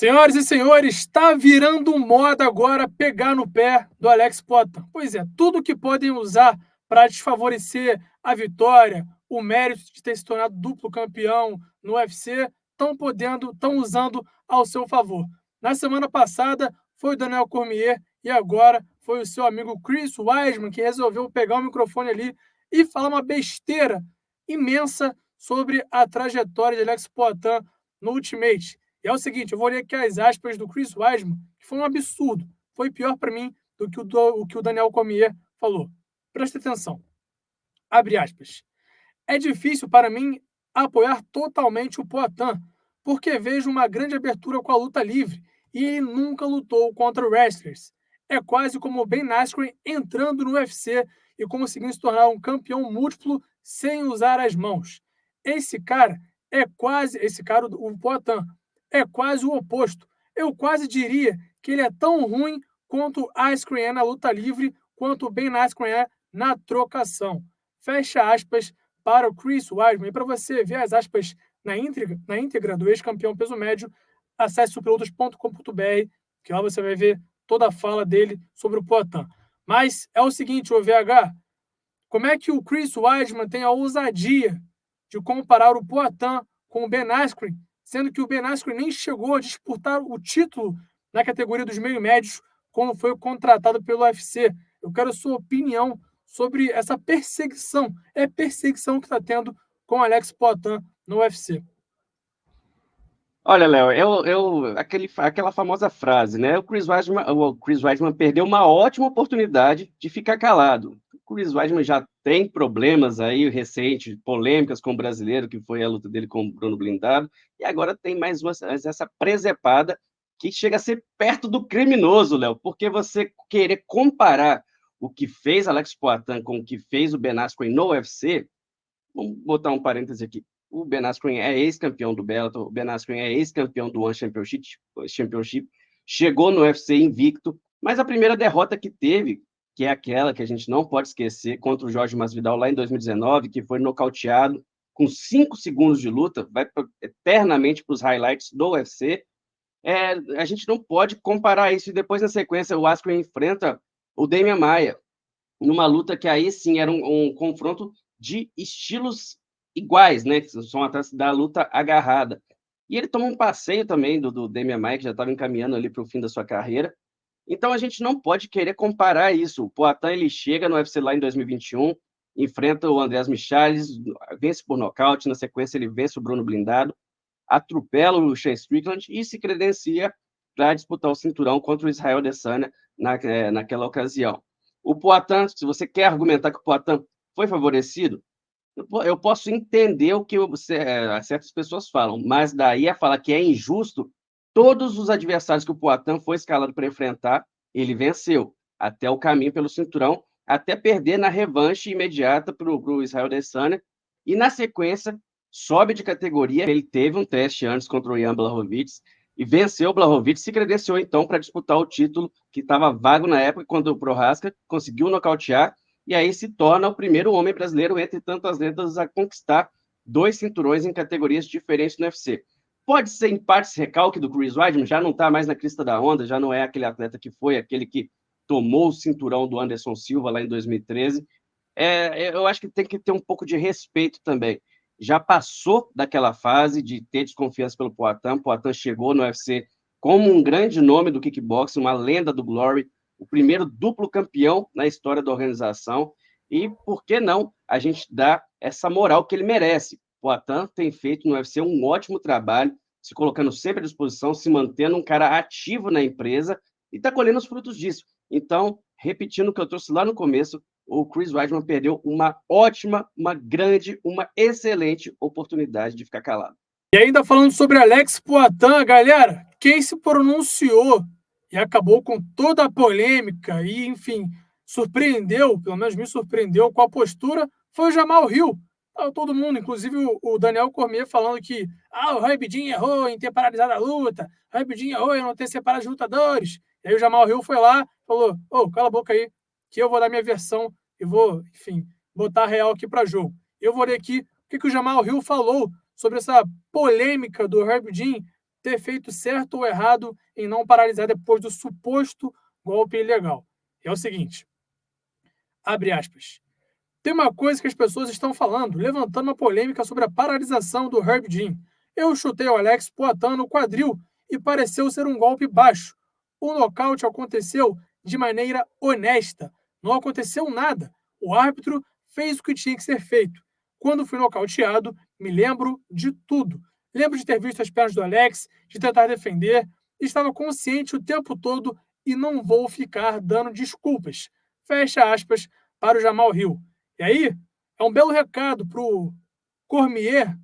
Senhoras e senhores, está virando moda agora pegar no pé do Alex Poatan. Pois é, tudo que podem usar para desfavorecer a vitória, o mérito de ter se tornado duplo campeão no UFC, estão usando ao seu favor. Na semana passada foi o Daniel Cormier e agora foi o seu amigo Chris Weidman que resolveu pegar o microfone ali e falar uma besteira imensa sobre a trajetória de Alex Poatan no Ultimate. E é o seguinte, eu vou ler aqui as aspas do Chris Weidman, que foi um absurdo. Foi pior para mim do que o que o Daniel Cormier falou. Presta atenção. Abre aspas. É difícil para mim apoiar totalmente o Poatan, porque vejo uma grande abertura com a luta livre e ele nunca lutou contra wrestlers. É quase como o Ben Askren entrando no UFC e conseguindo se tornar um campeão múltiplo sem usar as mãos. Esse cara, o Poatan, é quase o oposto. Eu quase diria que ele é tão ruim quanto Askren é na luta livre, quanto o Ben Askren é na trocação. Fecha aspas para o Chris Weidman. E para você ver as aspas na íntegra do ex-campeão peso médio, acesse superlutas.com.br, que lá você vai ver toda a fala dele sobre o Poatan. Mas é o seguinte, o VH, como é que o Chris Weidman tem a ousadia de comparar o Poatan com o Ben Askren, sendo que o Ben Askren nem chegou a disputar o título na categoria dos meio-médios quando foi contratado pelo UFC? Eu quero a sua opinião sobre essa perseguição. É perseguição que está tendo com Alex Poatan no UFC. Olha, Léo, aquela famosa frase, né? O Chris Weidman perdeu uma ótima oportunidade de ficar calado. O Chris Weidman já tem problemas aí recentes, polêmicas com o brasileiro, que foi a luta dele com o Bruno Blindado, e agora tem mais essa presepada que chega a ser perto do criminoso, Léo, porque você querer comparar o que fez Alex Poatan com o que fez o Ben Askren no UFC, vamos botar um parêntese aqui. O Ben Askren é ex-campeão do Bellator, o Ben Askren é ex-campeão do One Championship, chegou no UFC invicto, mas a primeira derrota que teve, que é aquela que a gente não pode esquecer, contra o Jorge Masvidal lá em 2019, que foi nocauteado com 5 segundos de luta, vai eternamente para os highlights do UFC. A gente não pode comparar isso. E depois, na sequência, o Askren enfrenta o Demian Maia, numa luta que aí sim era um confronto de estilos iguais, né? Que são atrás da luta agarrada. E ele toma um passeio também do Demian Maia, que já estava encaminhando ali para o fim da sua carreira. Então a gente não pode querer comparar isso. O Poatan ele chega no UFC lá em 2021, enfrenta o Andreas Michaillis, vence por nocaute, na sequência ele vence o Bruno Blindado, atropela o Shane Strickland e se credencia para disputar o cinturão contra o Israel Adesanya naquela ocasião. O Poatan, se você quer argumentar que o Poatan foi favorecido, eu posso entender o que certas pessoas falam, mas daí a falar que é injusto, todos os adversários que o Poatan foi escalado para enfrentar, ele venceu, até o caminho pelo cinturão, até perder na revanche imediata para o Israel Adesanya, e na sequência sobe de categoria. Ele teve um teste antes contra o Jan Blachowicz e venceu o Blachowicz, se credenciou então para disputar o título que estava vago na época, quando o Prochazka conseguiu nocautear, e aí se torna o primeiro homem brasileiro, entre tantas letras, a conquistar 2 cinturões em categorias diferentes no UFC. Pode ser, em parte, esse recalque do Chris Weidman, já não está mais na crista da onda, já não é aquele atleta que foi, aquele que tomou o cinturão do Anderson Silva lá em 2013. Eu acho que tem que ter um pouco de respeito também. Já passou daquela fase de ter desconfiança pelo Poatan. Poatan chegou no UFC como um grande nome do kickboxing, uma lenda do Glory, o primeiro duplo campeão na história da organização, e por que não a gente dar essa moral que ele merece? O Poatan tem feito no UFC um ótimo trabalho, se colocando sempre à disposição, se mantendo um cara ativo na empresa e está colhendo os frutos disso. Então, repetindo o que eu trouxe lá no começo, o Chris Weidman perdeu uma ótima, uma grande, uma excelente oportunidade de ficar calado. E ainda falando sobre Alex Poatan, galera, quem se pronunciou e acabou com toda a polêmica e, enfim, surpreendeu, pelo menos me surpreendeu com a postura, foi o Jamal Hill. Todo mundo, inclusive o Daniel Cormier, falando que o Rabidin errou em ter paralisado a luta, o Rabidin errou em não ter separado os lutadores. E aí o Jamal Hill foi lá, falou, cala a boca aí, que eu vou dar minha versão e vou, enfim, botar a real aqui para jogo. Eu vou ler aqui o que o Jamal Hill falou sobre essa polêmica do Herb Dean ter feito certo ou errado em não paralisar depois do suposto golpe ilegal. É o seguinte, abre aspas. Tem uma coisa que as pessoas estão falando, levantando uma polêmica sobre a paralisação do Herb Dean. Eu chutei o Alex Poatan no quadril e pareceu ser um golpe baixo. O nocaute aconteceu de maneira honesta. Não aconteceu nada. O árbitro fez o que tinha que ser feito. Quando fui nocauteado, me lembro de tudo. Lembro de ter visto as pernas do Alex, de tentar defender. Estava consciente o tempo todo e não vou ficar dando desculpas. Fecha aspas para o Jamal Hill. E aí, é um belo recado para o Cormier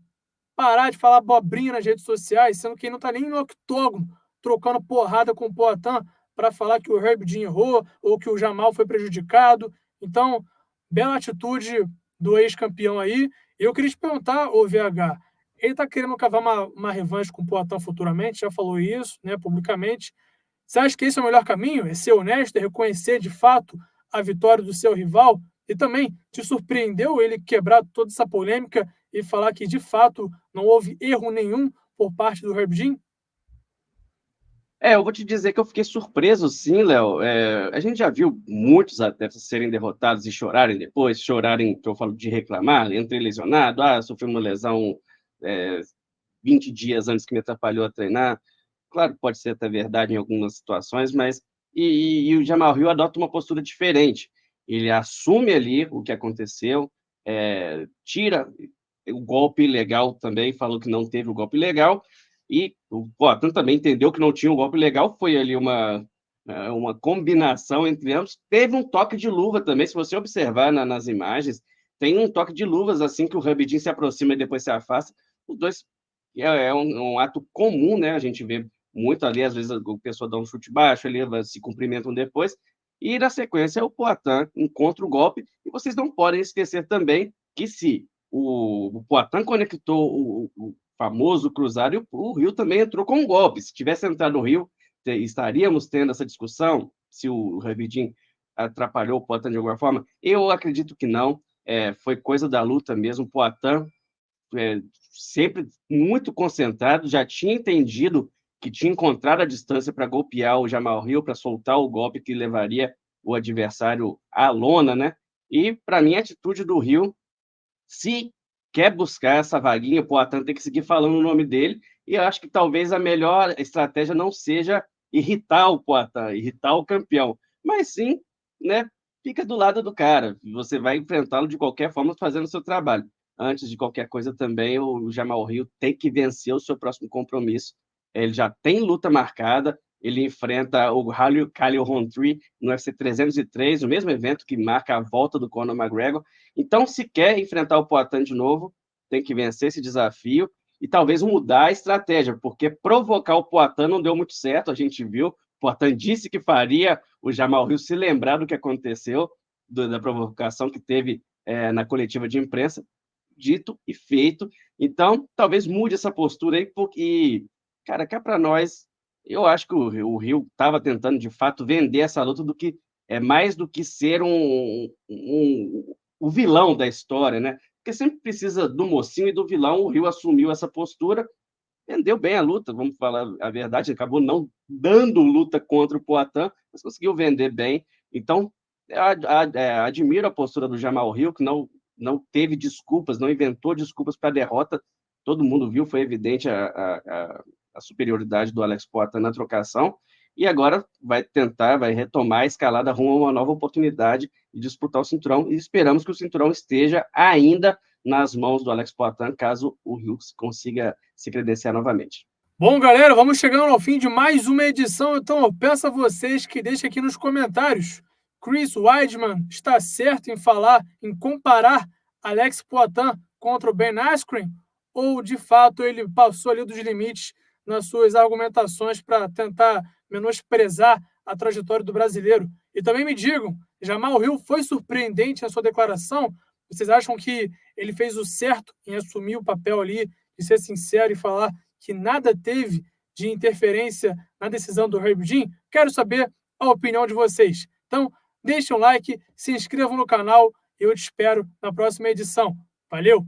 parar de falar abobrinha nas redes sociais, sendo que ele não está nem no octógono trocando porrada com o Poatan para falar que o Herb Dean errou ou que o Jamal foi prejudicado. Então, bela atitude do ex-campeão aí. Eu queria te perguntar, ô VH, ele está querendo cavar uma revanche com o Poatan futuramente, já falou isso, né, publicamente. Você acha que esse é o melhor caminho? É ser honesto, é reconhecer de fato a vitória do seu rival? E também te surpreendeu ele quebrar toda essa polêmica e falar que de fato não houve erro nenhum por parte do Herb Dean? Eu vou te dizer que eu fiquei surpreso sim, Léo. A gente já viu muitos atletas serem derrotados e chorarem depois, chorarem, que eu falo de reclamar, entrei lesionado, sofri uma lesão é, 20 dias antes que me atrapalhou a treinar. Claro que pode ser até verdade em algumas situações, mas e o Jamal Hill adota uma postura diferente. Ele assume ali o que aconteceu, tira o golpe ilegal também, falou que não teve o golpe ilegal, e o Poatan também entendeu que não tinha um golpe legal, foi ali uma combinação entre ambos. Teve um toque de luva também, se você observar nas imagens, tem um toque de luvas assim que o Rabidin se aproxima e depois se afasta. Os dois um ato comum, né? A gente vê muito ali, às vezes o pessoa dá um chute baixo, ali se cumprimentam depois, e na sequência o Poatan encontra o golpe, e vocês não podem esquecer também que se o Poatan conectou o famoso cruzado, o Rio também entrou com um golpe. Se tivesse entrado no Rio, estaríamos tendo essa discussão se o Rabidin atrapalhou o Poatan de alguma forma? Eu acredito que não. Foi coisa da luta mesmo. O Poatan sempre muito concentrado, já tinha entendido que tinha encontrado a distância para golpear o Jamal Hill, para soltar o golpe que levaria o adversário à lona, né? E, para mim, a atitude do Hill, se quer buscar essa vaguinha, o Poatan tem que seguir falando o nome dele, e eu acho que talvez a melhor estratégia não seja irritar o Poatan, irritar o campeão, mas sim, né, fica do lado do cara, você vai enfrentá-lo de qualquer forma fazendo o seu trabalho. Antes de qualquer coisa também, o Jamal Hill tem que vencer o seu próximo compromisso, ele já tem luta marcada, ele enfrenta o Khalil Rountree no UFC 303, o mesmo evento que marca a volta do Conor McGregor. Então, se quer enfrentar o Poatan de novo, tem que vencer esse desafio e talvez mudar a estratégia, porque provocar o Poatan não deu muito certo, a gente viu. O Poatan disse que faria o Jamal Hill se lembrar do que aconteceu, da provocação que teve na coletiva de imprensa. Dito e feito. Então, talvez mude essa postura aí, porque, cara, cá para nós, eu acho que o Rio estava tentando, de fato, vender essa luta do que mais do que ser o vilão da história, né? Porque sempre precisa do mocinho e do vilão. O Rio assumiu essa postura, vendeu bem a luta, vamos falar a verdade, acabou não dando luta contra o Poatan, mas conseguiu vender bem. Então, admiro a postura do Jamal Hill, que não teve desculpas, não inventou desculpas para a derrota. Todo mundo viu, foi evidente a superioridade do Alex Poatan na trocação, e agora vai retomar a escalada rumo a uma nova oportunidade de disputar o cinturão, e esperamos que o cinturão esteja ainda nas mãos do Alex Poatan, caso o Hughes consiga se credenciar novamente. Bom, galera, vamos chegando ao fim de mais uma edição, então eu peço a vocês que deixem aqui nos comentários. Chris Weidman está certo em falar, em comparar Alex Poatan contra o Ben Askren? Ou, de fato, ele passou ali dos limites nas suas argumentações para tentar menosprezar a trajetória do brasileiro? E também me digam, Jamal Hill foi surpreendente na sua declaração? Vocês acham que ele fez o certo em assumir o papel ali, de ser sincero e falar que nada teve de interferência na decisão do Herb Dean? Quero saber a opinião de vocês. Então, deixem um like, se inscrevam no canal e eu te espero na próxima edição. Valeu!